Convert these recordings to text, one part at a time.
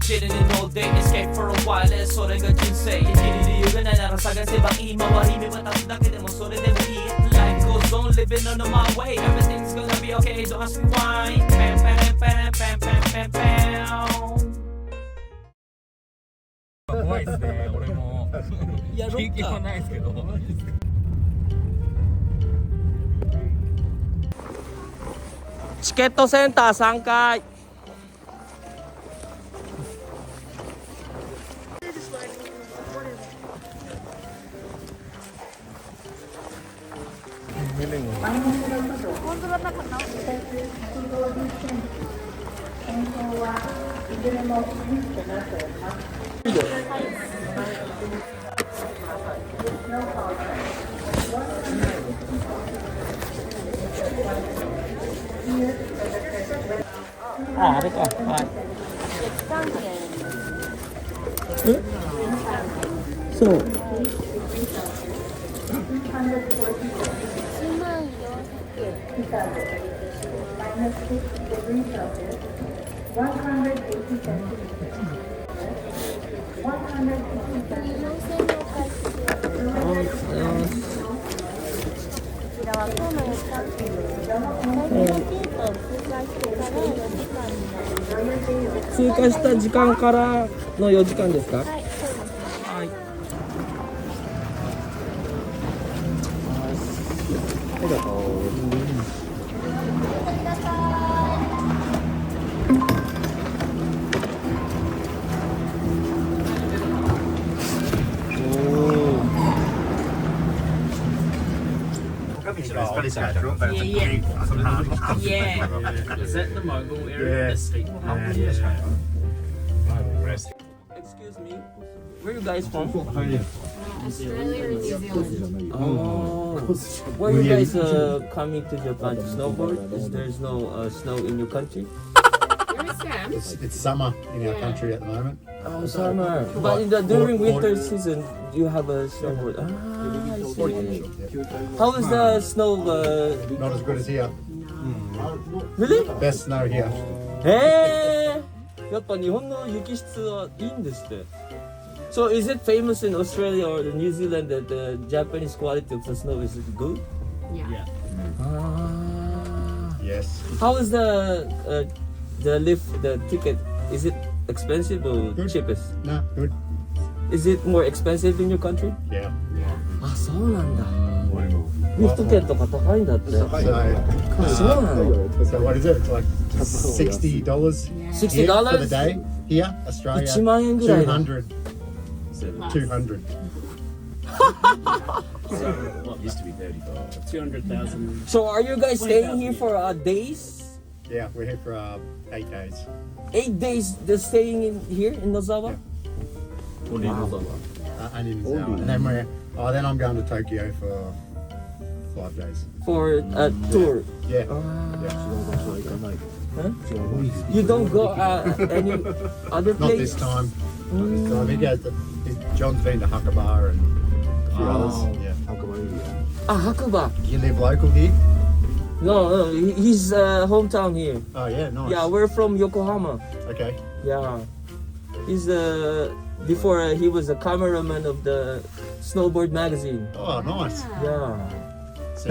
Chilling in all day, escape for a while それが人生生きる理由がないなら探せば今は日々渡すだけでもそれでもいい Life goes on, living on my way Everything's gonna be okay, don't ask me why Pam pam pam pam pam pam pam 怖いですね、俺もやろっか経験はないですけどチケットセンター3階あれかはいそう通過した時間からの4時間ですか？はい。ありがとう。Yeah. Is that the Mogul area? Estate? Excuse me. Where you guys from? Australia or New Zealand? Oh. Where you guys coming to Japan to snowboard? Is there's no snow in your country? There is some. It's summer in our country at the moment. Oh, summer. But in during winter season, you have a snowboard. Ah, I see. How is the snow? Not as good as here. Really? Best snow here. へえ。やっぱ日本の雪質はいいんですって。So is it famous in Australia or New Zealand that the Japanese quality of the snow is good? Yeah. Ah. Yes. How is the lift, the ticket? Is it expensive or Good. cheapest? No, good. Is it more expensive in your country? Yeah. あ、そうなんだ。リフト券とか高いんだって。 So, そうなの so what is it? It's like $60 here for the $60? day. Here, Australia. 1万円ぐらいだ。 200. 200. Well, it used to be 35. 200,000 So are you guys staying here for days? Yeah, we're here for 8 days. 8 days just staying in here in Nozawa? Only in Nozawa. And in Zawa. And then I'm going to Tokyo for 5 days. For a tour? Yeah. Huh? You don't go any other Not place? this time. Not this time. He goes to, John's been to Hucklebar and a few others. Yeah. Ah, Hakuba. You live local here? No, he's hometown here. Oh yeah, nice. Yeah, we're from Yokohama. Okay. Yeah. He's before he was a cameraman of the Snowboard magazine. Oh, nice. Yeah. So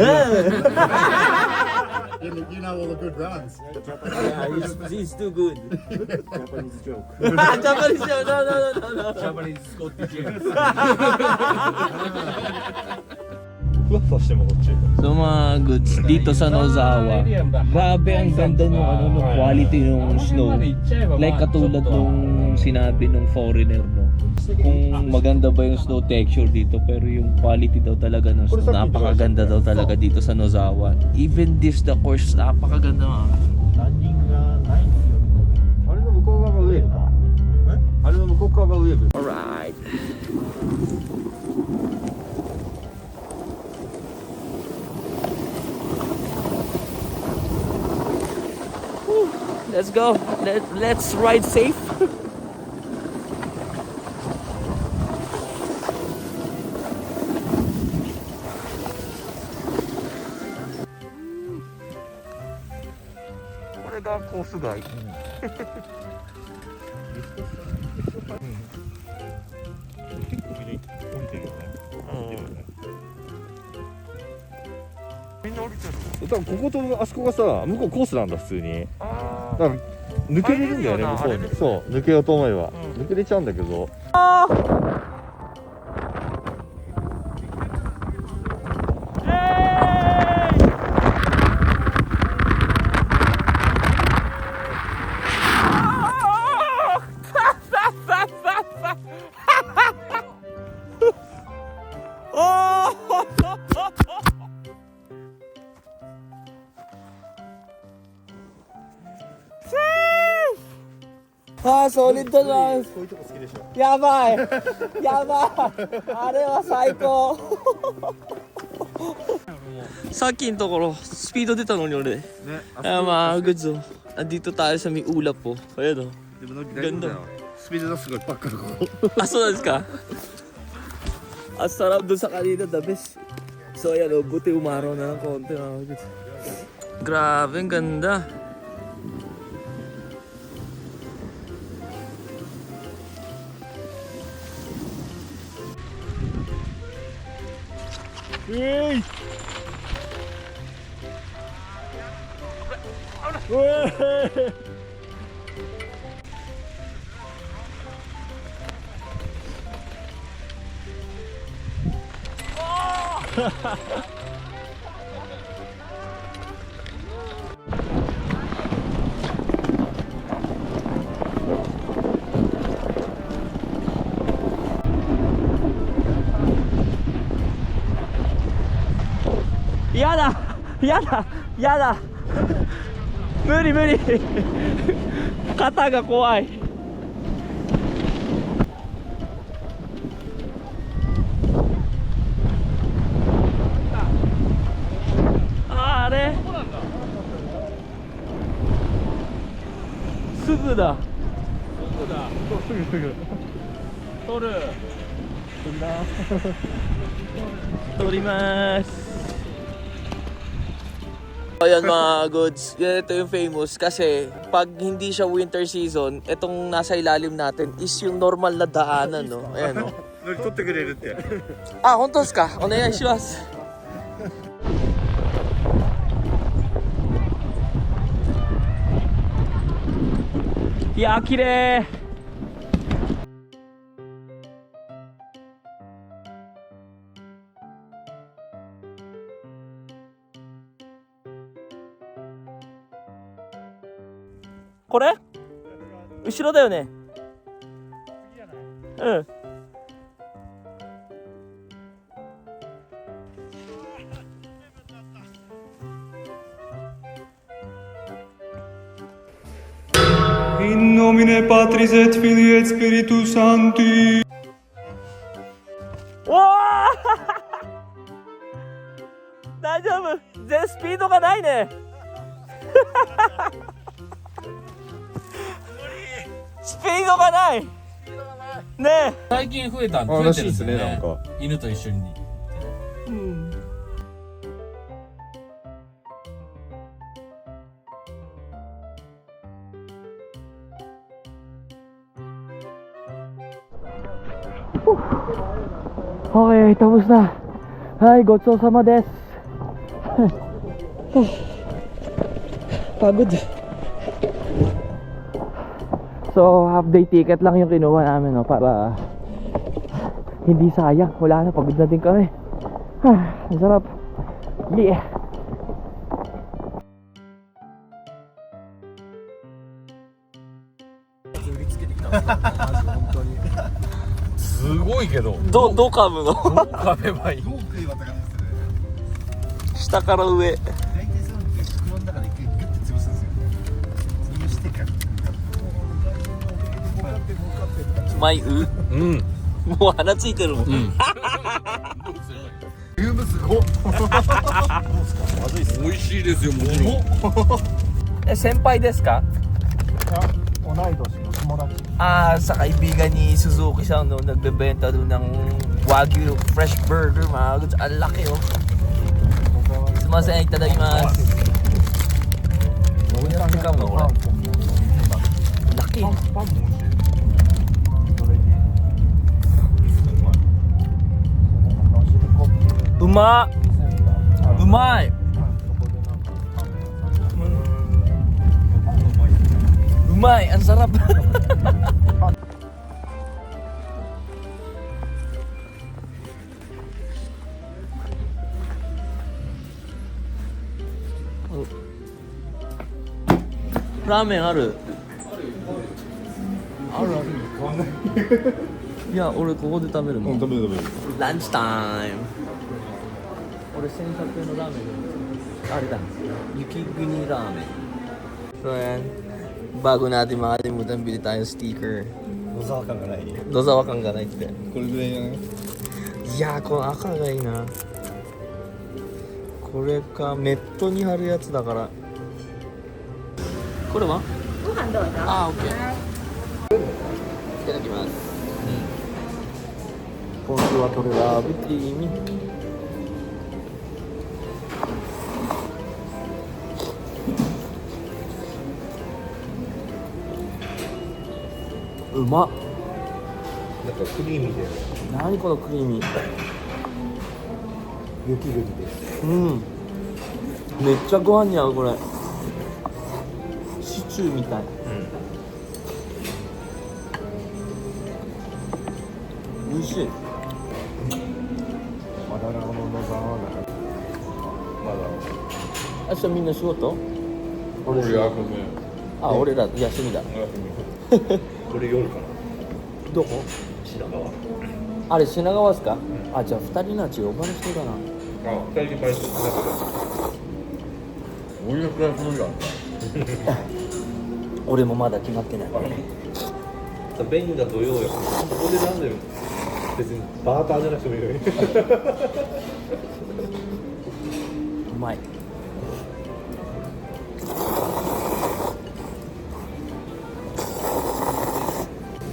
you know all the good runs. Yeah, he's too good. Japanese joke. Japanese joke. No. Japanese Scottish joke. So mga goods, dito sa Nozawa, grabe ang ganda ng quality ng snow. Like katulad nung sinabi nung foreigner, no? Kung maganda ba yung snow texture dito, pero yung quality daw talaga ng snow, napakaganda daw talaga dito sa Nozawa. Even this, the course, napakaganda nga. Alright. Let's go. Let's ride safe. 多分こことあそこがさ向こうコースなんだ普通に。だから抜けれるんだよね向こうに。そう抜けようと思えば、抜けれちゃうんだけど。あー、solid to guys. こういうとこ好きでしょ。やばいやばいあれは最高sa akin to ko, speedo dito nung yun eh. Ma, good zo. Andito tayo sa may ulap po. Ayan o. でも乗り大丈夫だよ。スピード出すごいばっかりここ。 Ah, so that's ka? Ang sarap doon sa kanina, the best. So ayan o, buti umaraw na ng konti. Grabe, ang ganda. Yada! Yada! Yada! 無理無理肩が怖いあれすぐだ取ります。Ayan mga goods, ito yung famous kasi pag hindi siya winter season, itong nasa ilalim natin is yung normal na daanan, no? Ayan, no? 乗り取ってくれるって。あ、本当ですか？お願いします。いやー、綺麗。これ？後ろだよね。うん。In nomine Patris et Filii et Spiritus Sancti. おー大丈夫、全スピードがないねスピードがないねえ。最近増えたんあ、増えらしいですね、てるんですよねなんか。犬と一緒に。Okay, tapos na. Ay, gotsosama des. Pagod. So, half day ticket lang yung kinuha namin, no, para hindi sayang. Wala na, pagod na din kami. Ang sarap. Yeah. すごいけど。どう噛むの噛めばいい。どう食い渡かですね。下から上。大体そういうのって袋の中で一回グッて潰すんですよ。潰してから。前ううん。もう鼻ついてるもん。ユームすごっ。まずいっす。美味しいですよ、もちろん。え、先輩ですか？同い年の友達。 Ah, sa kaibigan ni Suzuki siya, no, nagbebenta doon ng Wagyu fresh burger, mga goods. Ang laki, oh. Sumasayang itadakimasu. Laki. パンも美味しい。まっうまい、うまい, ang sarap. 라멘 あるあるいや俺ここで食べるもん。食べる食べる。ランチタイム。俺1100円のラーメンあれだ、雪国ラーメン。So yan, bago natin makalimutan, bili tayong sticker. 野沢感がない。野沢感がないって。これぐらいじゃない？いやーこの赤がいいな。これか、メットに貼るやつだから。これは？ご飯どうぞ。あー、オッケー。いただきます。今週はこれはビティミ。うまっ。なんかクリーミーで何このクリーミー。雪国です。うん。めっちゃご飯に合うこれ。シチューみたい。美味しい。まだなの野沢はない。ま明日みんな仕事？だ。俺やくね。あ、俺ら休みだ。俺夜かな。どこ？品川。あれ品川ですか？あ、じゃあ2人のち呼ばれしてるかな。あ、二人でバイトしてたから。俺のクラスのがあった。俺もまだ決まってない。ベンが土曜や。ここでなんだよ。別にバーターじゃなくてもいいのに。うまい。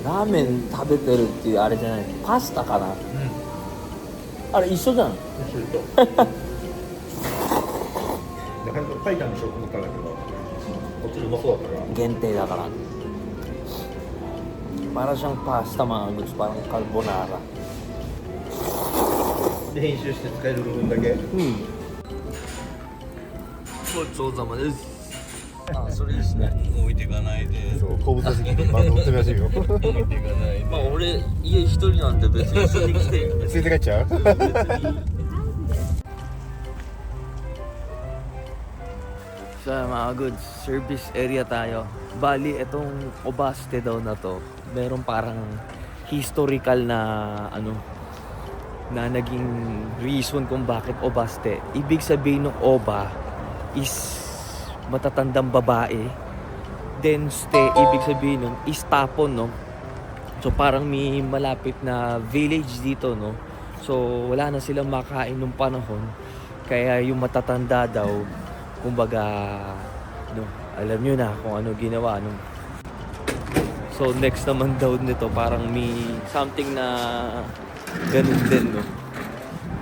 ラーメン食べてるっていうあれじゃない、パスタかな、あれ一緒じゃん。なかなかタイタンにしようと思ったんだけど、こっちうまそうだったから。限定だから。Para siyang pasta mga goods, parang carbonara. で編集して使える部分だけ。ごちそうさまです。あ、それいいっすね。置いていかないで。そう、後部座席にバンド乗ってるらしいよ。置いていかないで。まあ俺家一人なんで別に一緒に来てついて帰っちゃう？sa mga goods, service area tayo. Bali, itong Obaste daw na to, meron parang historical na ano, na naging reason kung bakit Obaste. Ibig sabihin ng Oba is matatandang babae. Then Ste, ibig sabihin nun is tapon, no? So parang may malapit na village dito, no? So wala na silang makain nung panahon. Kaya yung matatanda daw, kumbaga, no, alam nyo na kung ano ginawa, no? So next naman daw nito, parang may something na ganun din, no?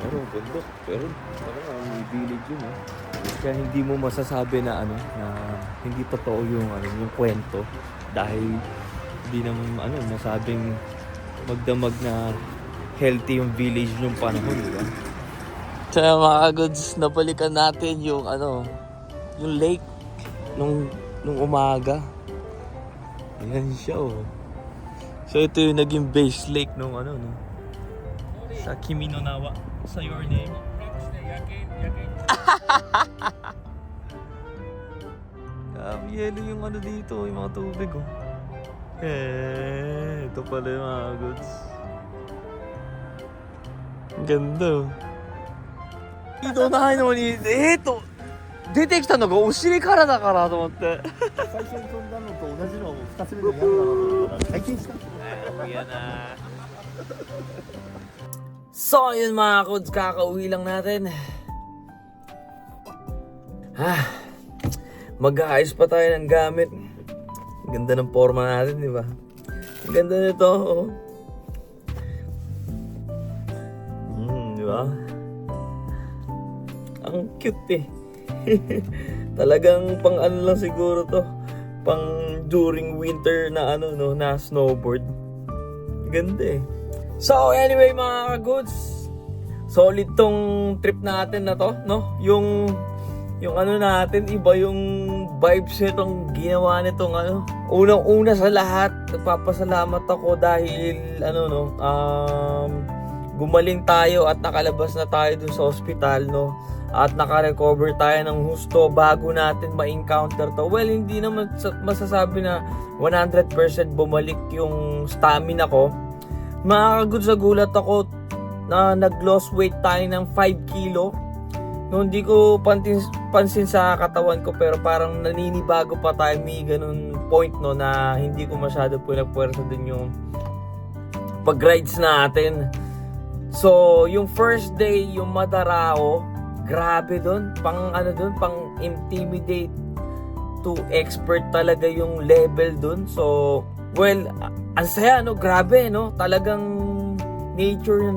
Pero ganda, pero parang may village yun, no? Kaya hindi mo masasabi na ano, na hindi totoo yung ano, yung kwento, dahil hindi naman ano masabing magdamag na healthy yung village nung panahon, di ba? Kaya mga goods, napalikan natin yung ano, yung lake nung umaga. Ayan siya, oh. So ito yung naging base lake nung ano, no? Sa Kimi no Nawa. Sa your name. Yellow yung ano dito, yung mga tubig, oh. Ito pala yung mga goods. Ang ganda, oh. Dito unahin naman ni,出てきたのがお尻からだからと思って。最初に飛んだのと同じのを2つ目のやるだろうと思ったら体験した。 Yan na. So, yun mga kods, kakauwi lang natin. Mag-aayos pa tayo ng gamit. Ganda ng forma natin, di ba? Ang ganda nito, oh. Di ba? Ang cute eh. Talagang pang ano lang siguro to, pang during winter na ano, no, na snowboard. Ganda eh. So anyway mga goods, solid tong trip natin na to, no? Yung ano natin, iba yung vibes nitong ginawa nitong ano. Unang-una sa lahat, nagpapasalamat ako dahil gumaling tayo at nakalabas na tayo dun sa hospital, no? At naka-recover tayo ng husto bago natin ma-encounter to. Well, hindi naman masasabi na 100% bumalik yung stamina ko. Makakagod sa gulat ako na nag-loss weight tayo ng 5 kilo. No, hindi ko pansin sa katawan ko, pero parang naninibago pa tayo, may ganun point, no, na hindi ko masyado pinagpuwersa din yung pag-rides natin. So, yung first day, yung Madarao, grabe dun, pang intimidate to expert talaga yung level dun. So, well, ang saya, no, grabe, no, talagang nature,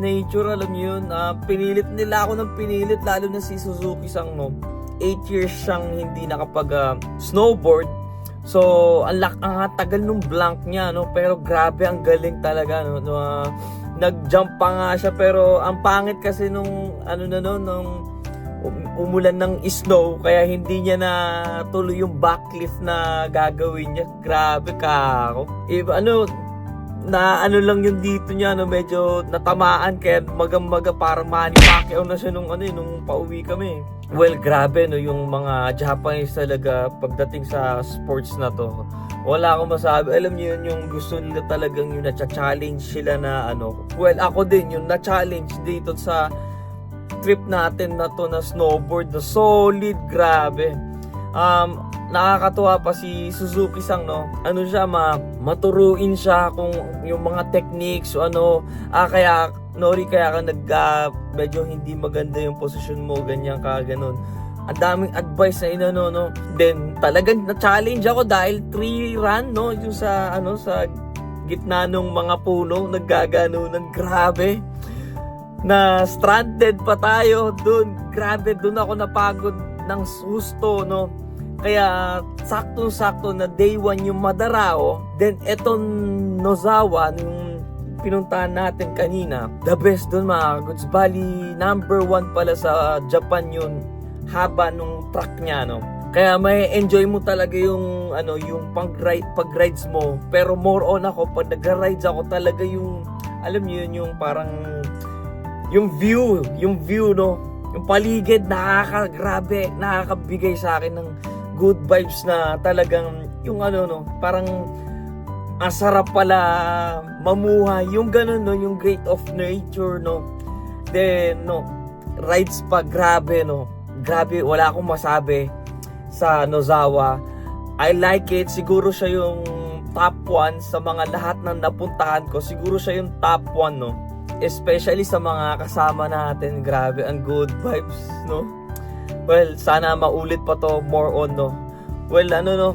alam niyo yun. Pinilit nila ako ng pinilit, lalo na si Suzuki-san, no. 8 years siyang hindi nakapag snowboard. So, ang tagal nung blank niya, no, pero grabe, ang galing talaga, no. Nag-jump pa nga siya, pero ang pangit kasi nung nung umulan ng snow, kaya hindi niya na tuloy yung backlift na gagawin niya. Grabe ka ako. Na lang yung dito niya, no, medyo natamaan, kaya maga para Manny Pacquiao na siya nung pauwi kami. Well, grabe, no, yung mga Japanese talaga pagdating sa sports na to. Wala akong masabi. Alam niyo yun, yung gusto nila talagang yung na-challenge sila na well, ako din yung na-challenge dito sa trip natin na to na snowboard, na solid, grabe. Nakakatuwa pa si Suzuki-san, no. Siya, maturuin siya kung yung mga techniques o kaya Nori, kaya ka medyo hindi maganda yung posisyon mo, ganyan ka, ganun. Ang daming advice na no. Then talagang na-challenge ako dahil 3 run, no, yung sa sa gitna ng mga puno, naggaganunan, grabe. Na stranded pa tayo dun. Grabe, dun ako napagod ng susto, no. Kaya sakto-sakto na day 1 yung Madarao, then etong Nozawa, yung pinuntahan natin kanina, the best dun, mga kagods. Bali, number 1 pala sa Japan yun, haba nung track niya, no. Kaya may enjoy mo talaga yung yung pag-rides mo. Pero more on ako, pag nag-rides ako talaga yung, alam niyo yun, yung parang yung view, no, yung paligid, nakakagrabe, nakakabigay sa akin ng good vibes na talagang yung no, parang ang sarap pala mamuhay, yung ganun, no, yung great of nature, no. Then, no, rides pa, grabe, no, grabe, wala akong masabi sa Nozawa. I like it, siguro siya yung top 1 sa mga lahat ng napuntahan ko, siguro siya yung top 1, no. Especially sa mga kasama natin, grabe, ang good vibes, no. Well, sana maulit pa to, more on, no. Well, no,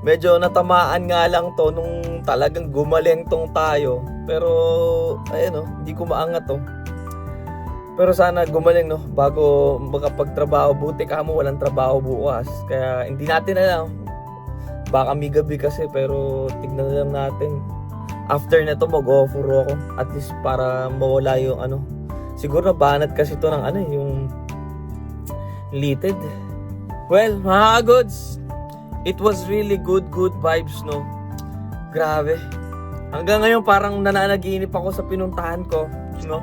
medyo natamaan nga lang to nung talagang gumaling tong tayo. Pero, ayun, no, hindi ko maangat to. Pero sana gumaling, no, bago makapagtrabaho. Buti ka mo, walang trabaho bukas. Kaya, hindi natin alam. Baka may gabi kasi, pero tignan na lang natin. After na to, mag-offer ako. At least para mawala yung siguro nabanat kasi to ng yung litid. Well, mga goods, it was really good vibes, no. Grabe. Hanggang ngayon parang nananaginip ako sa pinuntahan ko, no.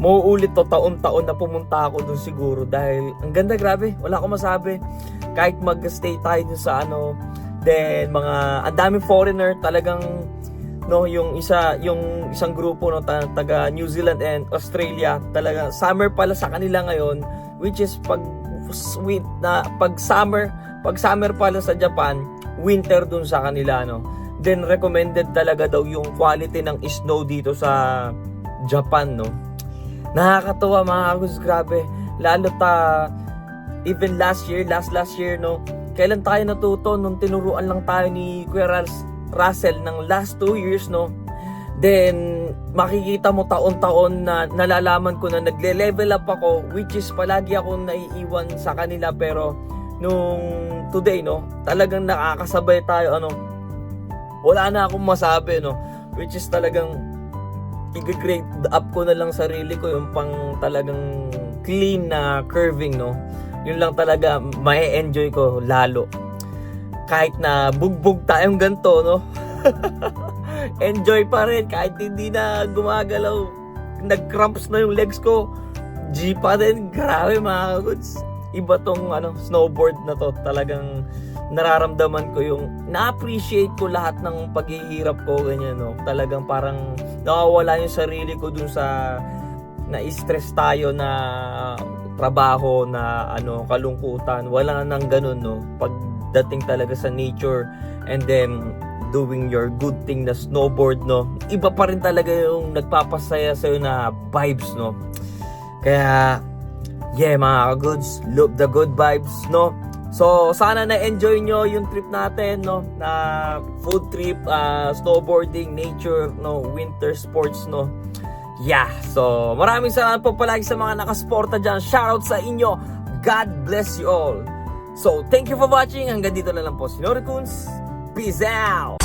Mauulit to taon-taon na pumunta ako dun siguro dahil ang ganda, grabe. Wala akong masabi. Kahit mag-stay tayo dun sa then ang daming foreigner talagang, no, yung isang grupo, no, taga New Zealand and Australia, talaga summer pala sa kanila ngayon, which is pag summer pala sa Japan, winter dun sa kanila, no. Then recommended talaga daw yung quality ng snow dito sa Japan, no. Nakakatuwa, mga kagus, grabe. Lalo even last year, no. Kailan tayo natuto? Nung tinuruan lang tayo ni Kuya Russell ng last 2 years, no. Then makikita mo taon-taon na nalalaman ko na nagle-level up ako, which is palagi akong naiiwan sa kanila, pero nung today, no, talagang nakakasabay tayo, wala na akong masabi, no, which is talagang i-grade up ko na lang sarili ko yung pang talagang clean na curving, no. Yun lang talaga mai-enjoy ko lalo. Kahit na bugbog tayong ganito, no. Enjoy pa rin kahit hindi na gumagalaw. Nag-cramps na yung legs ko. G pa din. Grabe mga goods. Iba tong snowboard na to. Talagang nararamdaman ko yung na-appreciate ko lahat ng paghihirap ko, ganyan, no. Talagang parang nawawala yung sarili ko dun sa na-stress tayo na trabaho, na kalungkutan. Wala nang ganun, no. Pagdating talaga sa nature and then doing your good thing na snowboard, no. Iba pa rin talaga yung nagpapasaya sa'yo na vibes, no. Kaya yeah mga goods, look the good vibes, no. So sana na-enjoy nyo yung trip natin, no, na food trip, snowboarding, nature, no, winter sports, no. Yeah, so maraming salamat po palagi sa mga nakasporta dyan. Shoutout sa inyo. God bless you all. So thank you for watching. Hanggang dito na lang po si Norikuns. Peace out!